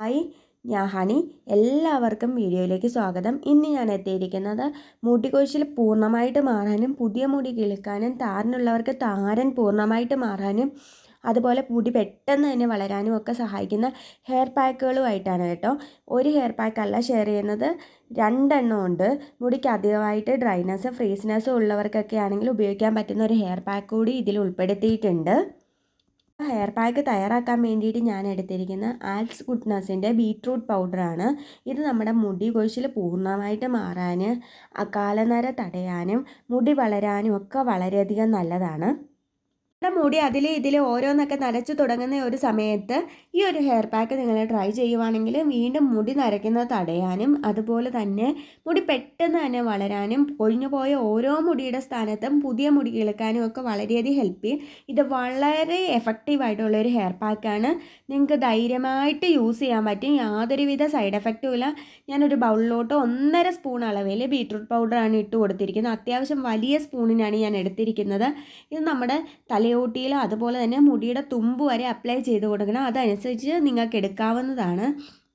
Hi, ഞാൻ honey. എല്ലാവർക്കും വീഡിയോയിലേക്ക് സ്വാഗതം. ഇന്ന് ഞാൻ എത്തിയിരിക്കുന്നത് മുടി കൊഴിച്ചിൽ പൂർണ്ണമായിട്ട് മാറാനും പുതിയ മുടി കിളുക്കാനും താരനുള്ളവർക്ക് താരൻ പൂർണ്ണമായിട്ട് മാറാനും അതുപോലെ മുടി പെട്ടെന്ന് തന്നെ വളരാനും ഒക്കെ സഹായിക്കുന്ന ഹെയർ പാക്കുകളുമായിട്ടാണ് കേട്ടോ. ഒരു ഹെയർ പാക്കല്ല ഷെയർ ചെയ്യുന്നത്, രണ്ടെണ്ണം ഉണ്ട്. മുടിക്ക് അധികമായിട്ട് ഡ്രൈനെസ് ഫ്രീസ്നെസ് ഉള്ളവർക്കൊക്കെ ആണെങ്കിൽ ഉപയോഗിക്കാൻ പറ്റുന്ന ഒരു ഹെയർ പാക്ക് കൂടി ഇതിൽ ഉൾപ്പെടുത്തിയിട്ടുണ്ട്. ഹെയർ പാക്ക് തയ്യാറാക്കാൻ വേണ്ടിയിട്ട് ഞാൻ എടുത്തിരിക്കുന്ന ആൽസ് ഗുഡ്നസിൻ്റെ ബീട്രൂട്ട് പൗഡറാണ്. ഇത് നമ്മുടെ മുടി കൊഴിച്ചിൽ പൂർണ്ണമായിട്ട് മാറാൻ, കാലനര തടയാനും മുടി വളരാനും ഒക്കെ വളരെയധികം നല്ലതാണ്. നമ്മുടെ മുടി ഇതിൽ ഓരോന്നൊക്കെ നരച്ചു തുടങ്ങുന്ന ഒരു സമയത്ത് ഈ ഒരു ഹെയർ പാക്ക് നിങ്ങൾ ട്രൈ ചെയ്യുവാണെങ്കിൽ വീണ്ടും മുടി നരയ്ക്കുന്നത് തടയാനും അതുപോലെ തന്നെ മുടി പെട്ടെന്ന് തന്നെ വളരാനും കൊഴിഞ്ഞു പോയ ഓരോ മുടിയുടെ സ്ഥാനത്തും പുതിയ മുടി കിളുക്കാനും ഒക്കെ വളരെയധികം ഹെൽപ്പ് ചെയ്യും. ഇത് വളരെ എഫക്റ്റീവായിട്ടുള്ളൊരു ഹെയർ പാക്കാണ്. നിങ്ങൾക്ക് ധൈര്യമായിട്ട് യൂസ് ചെയ്യാൻ പറ്റും, യാതൊരുവിധ സൈഡ് എഫക്റ്റും ഇല്ല. ഞാനൊരു ബൗളിലോട്ട് 1.5 സ്പൂൺ അളവിൽ ബീട്രൂട്ട് പൗഡറാണ് ഇട്ട് കൊടുത്തിരിക്കുന്നത്. അത്യാവശ്യം വലിയ സ്പൂണിനാണ് ഞാൻ എടുത്തിരിക്കുന്നത്. ഇത് നമ്മുടെ തലയോട്ടിയിൽ അതുപോലെ തന്നെ മുടിയുടെ തുമ്പ് വരെ അപ്ലൈ ചെയ്ത് കൊടുക്കണം. അതനുസരിച്ച് നിങ്ങൾക്ക് എടുക്കാവുന്നതാണ്.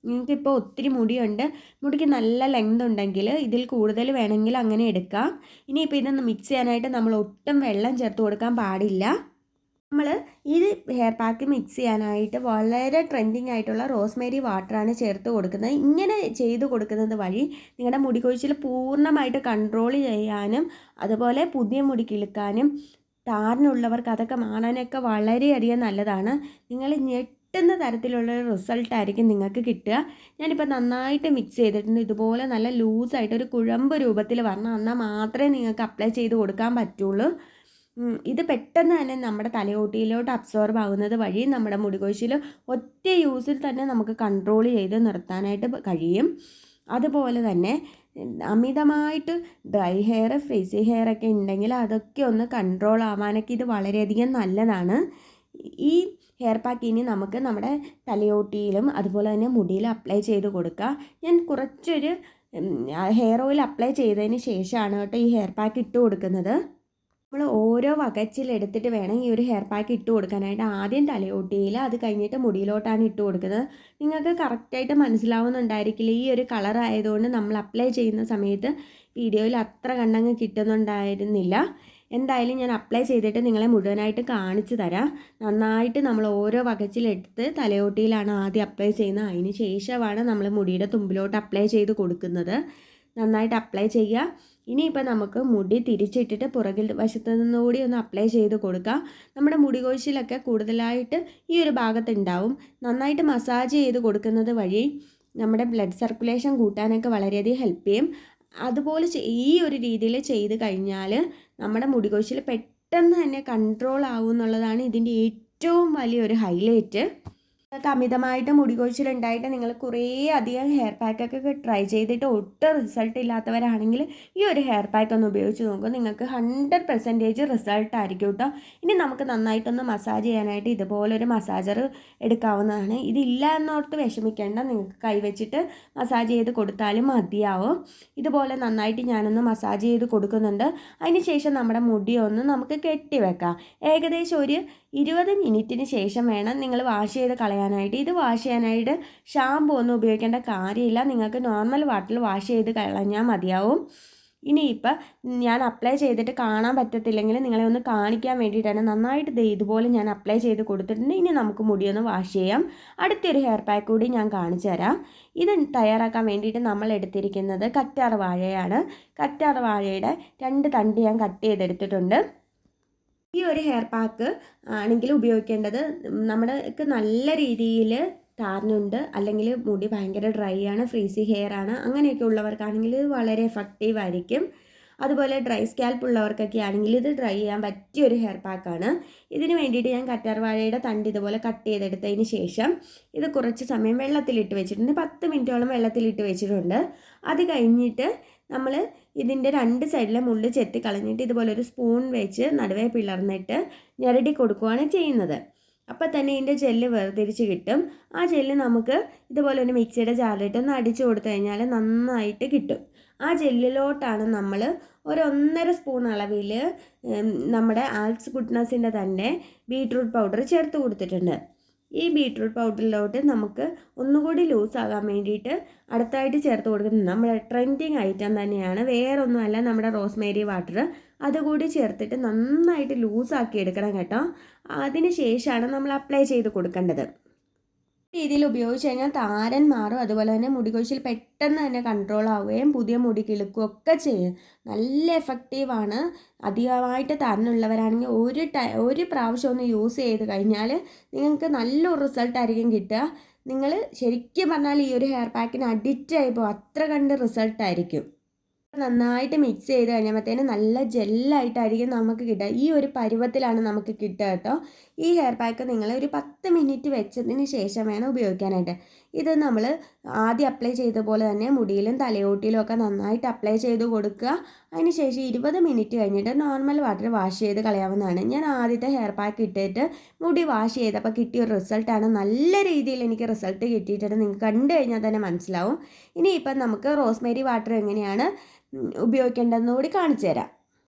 നിങ്ങൾക്കിപ്പോൾ ഒത്തിരി മുടിയുണ്ട്, മുടിക്ക് നല്ല ലെങ്ത് ഉണ്ടെങ്കിൽ ഇതിൽ കൂടുതൽ വേണമെങ്കിൽ അങ്ങനെ എടുക്കാം. ഇനിയിപ്പോൾ ഇതൊന്ന് മിക്സ് ചെയ്യാനായിട്ട് നമ്മൾ ഒട്ടും വെള്ളം ചേർത്ത് കൊടുക്കാൻ പാടില്ല. നമ്മൾ ഈ ഹെയർ പാക്ക് മിക്സ് ചെയ്യാനായിട്ട് വളരെ ട്രെൻഡിങ് ആയിട്ടുള്ള റോസ്മേരി വാട്ടറാണ് ചേർത്ത് കൊടുക്കുന്നത്. ഇങ്ങനെ ചെയ്ത് കൊടുക്കുന്നത് വഴി നിങ്ങളുടെ മുടി കൊഴിച്ചിൽ പൂർണ്ണമായിട്ട് കൺട്രോൾ ചെയ്യാനും അതുപോലെ പുതിയ മുടി കിളുക്കാനും താരനുള്ളവർക്ക് അതൊക്കെ മാറാനൊക്കെ വളരെയധികം നല്ലതാണ്. നിങ്ങൾ ഞെട്ടുന്ന തരത്തിലുള്ള റിസൾട്ടായിരിക്കും നിങ്ങൾക്ക് കിട്ടുക. ഞാനിപ്പോൾ നന്നായിട്ട് മിക്സ് ചെയ്തിട്ടുണ്ട്. ഇതുപോലെ നല്ല ലൂസായിട്ട് ഒരു കുഴമ്പ് രൂപത്തിൽ വരണം, എന്നാൽ മാത്രമേ നിങ്ങൾക്ക് അപ്ലൈ ചെയ്ത് കൊടുക്കാൻ പറ്റുള്ളൂ. ഇത് പെട്ടെന്ന് തന്നെ നമ്മുടെ തലയോട്ടിയിലോട്ട് അബ്സോർബ് ആകുന്നത് വഴി നമ്മുടെ മുടി കൊഴിച്ചിൽ ഒറ്റ യൂസിൽ തന്നെ നമുക്ക് കൺട്രോൾ ചെയ്ത് നിർത്താനായിട്ട് കഴിയും. അതുപോലെ തന്നെ അമിതമായിട്ട് ഡ്രൈ ഹെയർ ഫ്രീസി ഹെയർ ഒക്കെ ഉണ്ടെങ്കിൽ അതൊക്കെ ഒന്ന് കൺട്രോൾ ആവാനൊക്കെ ഇത് വളരെയധികം നല്ലതാണ്. ഈ ഹെയർ പാക്ക് ഇനി നമുക്ക് നമ്മുടെ തലയോട്ടിയിലും അതുപോലെ തന്നെ മുടിയിലും അപ്ലൈ ചെയ്ത് കൊടുക്കുക. ഞാൻ കുറച്ചൊരു ഹെയർ ഓയിൽ അപ്ലൈ ചെയ്തതിന് ശേഷമാണ് കേട്ടോ ഈ ഹെയർ പാക്ക് ഇട്ട് കൊടുക്കുന്നത്. നമ്മൾ ഓരോ വകച്ചിലെടുത്തിട്ട് വേണം ഈ ഒരു ഹെയർ പാക്ക് ഇട്ട് കൊടുക്കാനായിട്ട്. ആദ്യം തലയോട്ടിയിൽ, അത് കഴിഞ്ഞിട്ട് മുടിയിലോട്ടാണ് ഇട്ട് കൊടുക്കുന്നത്. നിങ്ങൾക്ക് കറക്റ്റായിട്ട് മനസ്സിലാവുന്നുണ്ടായിരിക്കില്ല. ഈ ഒരു കളർ ആയതുകൊണ്ട് നമ്മൾ അപ്ലൈ ചെയ്യുന്ന സമയത്ത് വീഡിയോയിൽ അത്ര കണ്ടങ്ങ് കിട്ടുന്നുണ്ടായിരുന്നില്ല. എന്തായാലും ഞാൻ അപ്ലൈ ചെയ്തിട്ട് നിങ്ങളെ മുഴുവനായിട്ട് കാണിച്ചു തരാം. നന്നായിട്ട് നമ്മൾ ഓരോ വകച്ചിലെടുത്ത് തലയോട്ടിയിലാണ് ആദ്യം അപ്ലൈ ചെയ്യുന്നത്. അതിന് ശേഷമാണ് നമ്മൾ മുടിയുടെ തുമ്പിലോട്ട് അപ്ലൈ ചെയ്ത് കൊടുക്കുന്നത്. നന്നായിട്ട് അപ്ലൈ ചെയ്യുക. ഇനിയിപ്പോൾ നമുക്ക് മുടി തിരിച്ചിട്ടിട്ട് പുറകിൽ വശത്തു നിന്നുകൂടി ഒന്ന് അപ്ലൈ ചെയ്ത് കൊടുക്കുക. നമ്മുടെ മുടി കൊഴിച്ചിലൊക്കെ കൂടുതലായിട്ട് ഈ ഒരു ഭാഗത്തുണ്ടാവും. നന്നായിട്ട് മസാജ് ചെയ്ത് കൊടുക്കുന്നത് വഴി നമ്മുടെ ബ്ലഡ് സർക്കുലേഷൻ കൂട്ടാനൊക്കെ വളരെയധികം ഹെൽപ്പ് ചെയ്യും. അതുപോലെ ഈ ഒരു രീതിയിൽ ചെയ്ത് കഴിഞ്ഞാൽ നമ്മുടെ മുടി കൊഴിച്ചിൽ പെട്ടെന്ന് തന്നെ കൺട്രോൾ ആവും എന്നുള്ളതാണ് ഇതിൻ്റെ ഏറ്റവും വലിയൊരു ഹൈലൈറ്റ്. നിങ്ങൾക്ക് അമിതമായിട്ട് മുടി കൊഴിച്ചിലുണ്ടായിട്ട് നിങ്ങൾ കുറേ അധികം ഹെയർ പാക്കൊക്കെ ട്രൈ ചെയ്തിട്ട് ഒട്ടും റിസൾട്ട് ഇല്ലാത്തവരാണെങ്കിൽ ഈ ഒരു ഹെയർ പാക്ക് ഒന്ന് ഉപയോഗിച്ച് നോക്കുക. നിങ്ങൾക്ക് 100% റിസൾട്ട് ആയിരിക്കും കേട്ടോ. ഇനി നമുക്ക് നന്നായിട്ടൊന്ന് മസാജ് ചെയ്യാനായിട്ട് ഇതുപോലൊരു മസാജർ എടുക്കാവുന്നതാണ്. ഇതില്ല എന്നോർത്ത് വിഷമിക്കേണ്ട, നിങ്ങൾക്ക് കൈവച്ചിട്ട് മസാജ് ചെയ്ത് കൊടുത്താലും മതിയാവും. ഇതുപോലെ നന്നായിട്ട് ഞാനൊന്ന് മസാജ് ചെയ്ത് കൊടുക്കുന്നുണ്ട്. അതിന് ശേഷം നമ്മുടെ മുടി ഒന്ന് നമുക്ക് കെട്ടിവെക്കാം. ഏകദേശം ഒരു 20 മിനിറ്റിന് ശേഷം വേണം നിങ്ങൾ വാഷ് ചെയ്ത് കളയാനായിട്ട്. ഇത് വാഷ് ചെയ്യാനായിട്ട് ഷാമ്പു ഒന്നും ഉപയോഗിക്കേണ്ട കാര്യമില്ല. നിങ്ങൾക്ക് നോർമൽ വാട്ടറിൽ വാഷ് ചെയ്ത് കളഞ്ഞാൽ മതിയാവും. ഇനിയിപ്പോൾ ഞാൻ അപ്ലൈ ചെയ്തിട്ട് കാണാൻ പറ്റത്തില്ലെങ്കിൽ നിങ്ങളെ ഒന്ന് കാണിക്കാൻ വേണ്ടിയിട്ടാണ്. നന്നായിട്ട് ഇതുപോലെ ഞാൻ അപ്ലൈ ചെയ്ത് കൊടുത്തിട്ടുണ്ട്. ഇനി നമുക്ക് മുടിയൊന്ന് വാഷ് ചെയ്യാം. അടുത്തൊരു ഹെയർ പാക്ക് കൂടി ഞാൻ കാണിച്ചു തരാം. ഇത് തയ്യാറാക്കാൻ വേണ്ടിയിട്ട് നമ്മൾ എടുത്തിരിക്കുന്നത് കറ്റാർ വാഴയാണ്. കറ്റാർ വാഴയുടെ 2 തണ്ട് ഞാൻ കട്ട് ചെയ്തെടുത്തിട്ടുണ്ട്. ഈ ഒരു ഹെയർ പാക്ക് ആണെങ്കിൽ ഉപയോഗിക്കേണ്ടത് നമ്മൾക്ക് നല്ല രീതിയിൽ താരനുണ്ട്, അല്ലെങ്കിൽ മുടി ഭയങ്കര ഡ്രൈ ആണ്, ഫ്രീസി ഹെയർ ആണ്, അങ്ങനെയൊക്കെ ഉള്ളവർക്കാണെങ്കിൽ ഇത് വളരെ എഫക്റ്റീവ് ആയിരിക്കും. അതുപോലെ ഡ്രൈ സ്കാൽപ്പ് ഉള്ളവർക്കൊക്കെ ആണെങ്കിൽ ഇത് ട്രൈ ചെയ്യാൻ പറ്റിയ ഒരു ഹെയർ പാക്കാണ്. ഇതിന് വേണ്ടിയിട്ട് ഞാൻ കറ്റാർവാഴയുടെ തണ്ട് ഇതുപോലെ കട്ട് ചെയ്തെടുത്തതിന് ശേഷം ഇത് കുറച്ച് സമയം വെള്ളത്തിലിട്ട് വെച്ചിട്ടുണ്ട്. 10 മിനിറ്റോളം വെള്ളത്തിലിട്ട് വെച്ചിട്ടുണ്ട്. അത് കഴിഞ്ഞിട്ട് നമ്മൾ ഇതിൻ്റെ 2 സൈഡിലെ മുള്ള് ചെത്തി കളഞ്ഞിട്ട് ഇതുപോലെ ഒരു സ്പൂൺ വെച്ച് നടുവേ പിളർന്നിട്ട് ഞെരടി കൊടുക്കുകയാണ് ചെയ്യുന്നത്. അപ്പോൾ തന്നെ ഇതിൻ്റെ ജെല്ല് വേർതിരിച്ച് കിട്ടും. ആ ജെല്ല് നമുക്ക് ഇതുപോലെ ഒരു മിക്സിയുടെ ജാറിലിട്ട് ഒന്ന് അടിച്ചു കൊടുത്തു കഴിഞ്ഞാൽ നന്നായിട്ട് കിട്ടും. ആ ജെല്ലിലോട്ടാണ് നമ്മൾ ഒരു 1.5 സ്പൂൺ അളവിൽ നമ്മുടെ ആൽസ് ഗുഡ്നസിൻ്റെ തന്നെ ബീട്രൂട്ട് പൗഡർ ചേർത്ത് കൊടുത്തിട്ടുണ്ട്. ഈ ബീട്രൂട്ട് പൗഡറിലോട്ട് നമുക്ക് ഒന്നുകൂടി ലൂസാകാൻ വേണ്ടിയിട്ട് അടുത്തായിട്ട് ചേർത്ത് കൊടുക്കുന്നത് നമ്മുടെ ട്രെൻഡിങ് ഐറ്റം തന്നെയാണ്, വേറൊന്നുമല്ല നമ്മുടെ റോസ്മേരി വാട്ടർ. അതുകൂടി ചേർത്തിട്ട് നന്നായിട്ട് ലൂസാക്കി എടുക്കണം കേട്ടോ. അതിന് ശേഷമാണ് നമ്മൾ അപ്ലൈ ചെയ്ത് കൊടുക്കേണ്ടത്. രീതിയിൽ ഉപയോഗിച്ച് കഴിഞ്ഞാൽ താരൻ മാറും, അതുപോലെ തന്നെ മുടി കൊഴിച്ചിൽ പെട്ടെന്ന് തന്നെ കൺട്രോൾ ആവുകയും പുതിയ മുടി കിളുക്കുകയൊക്കെ ചെയ്യും. നല്ല എഫക്റ്റീവാണ്. അധികമായിട്ട് താരനുള്ളവരാണെങ്കിൽ ഒരു പ്രാവശ്യം ഒന്ന് യൂസ് ചെയ്ത് കഴിഞ്ഞാൽ നിങ്ങൾക്ക് നല്ലൊരു റിസൾട്ടായിരിക്കും കിട്ടുക. നിങ്ങൾ ശരിക്കും പറഞ്ഞാൽ ഈ ഒരു ഹെയർ പാക്കിന് അഡിക്റ്റ് ആയിപ്പോൾ അത്ര കണ്ട് റിസൾട്ടായിരിക്കും. നന്നായിട്ട് മിക്സ് ചെയ്ത് കഴിയുമ്പോഴത്തേന് നല്ല ജെല്ലായിട്ടായിരിക്കും നമുക്ക് കിട്ടുക. ഈ ഒരു പരുവത്തിലാണ് നമുക്ക് കിട്ടുക കേട്ടോ. ഈ ഹെയർ പാക്ക് നിങ്ങൾ ഒരു 10 മിനിറ്റ് വെച്ചതിന് ശേഷം വേണം ഉപയോഗിക്കാനായിട്ട്. ഇത് നമ്മൾ ആദ്യം അപ്ലൈ ചെയ്ത പോലെ തന്നെ മുടിയിലും തലയോട്ടിയിലും ഒക്കെ നന്നായിട്ട് അപ്ലൈ ചെയ്ത് കൊടുക്കുക. അതിന് ശേഷം 20 മിനിറ്റ് കഴിഞ്ഞിട്ട് നോർമൽ വാട്ടർ വാഷ് ചെയ്ത് കളയാവുന്നതാണ്. ഞാൻ ആദ്യത്തെ ഹെയർ പാക്ക് ഇട്ടിട്ട് മുടി വാഷ് ചെയ്തപ്പോൾ കിട്ടിയ ഒരു റിസൾട്ടാണ്. നല്ല രീതിയിൽ എനിക്ക് റിസൾട്ട് കിട്ടിയിട്ടുണ്ട്, നിങ്ങൾക്ക് കണ്ടു കഴിഞ്ഞാൽ തന്നെ മനസ്സിലാവും. ഇനിയിപ്പം നമുക്ക് റോസ്മേരി വാട്ടർ എങ്ങനെയാണ് ഉപയോഗിക്കേണ്ടതെന്ന് കൂടി കാണിച്ചു തരാം.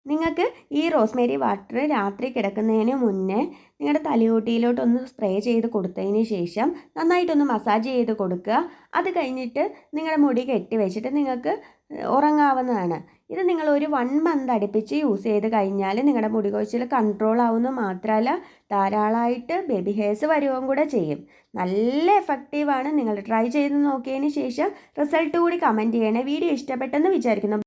നിങ്ങൾക്ക് ഈ റോസ്മേരി വാട്ടർ രാത്രി കിടക്കുന്നതിന് മുന്നേ നിങ്ങളുടെ തലയോട്ടിയിലോട്ടൊന്ന് സ്പ്രേ ചെയ്ത് കൊടുത്തതിന് ശേഷം നന്നായിട്ടൊന്ന് മസാജ് ചെയ്ത് കൊടുക്കുക. അത് കഴിഞ്ഞിട്ട് നിങ്ങളുടെ മുടി കെട്ടി വെച്ചിട്ട് നിങ്ങൾക്ക് ഉറങ്ങാവുന്നതാണ്. ഇത് നിങ്ങൾ ഒരു 1 മന്ത് അടുപ്പിച്ച് യൂസ് ചെയ്ത് കഴിഞ്ഞാൽ നിങ്ങളുടെ മുടി കൊഴിച്ചിൽ കൺട്രോൾ ആവുന്ന മാത്രമല്ല ധാരാളമായിട്ട് ബേബി ഹെയർസ് വരുകയും കൂടെ ചെയ്യും. നല്ല എഫക്റ്റീവാണ്. നിങ്ങൾ ട്രൈ ചെയ്ത് നോക്കിയതിന് ശേഷം റിസൾട്ട് കൂടി കമൻറ്റ് ചെയ്യണേ. വീഡിയോ ഇഷ്ടപ്പെട്ടെന്ന് വിചാരിക്കുന്നു.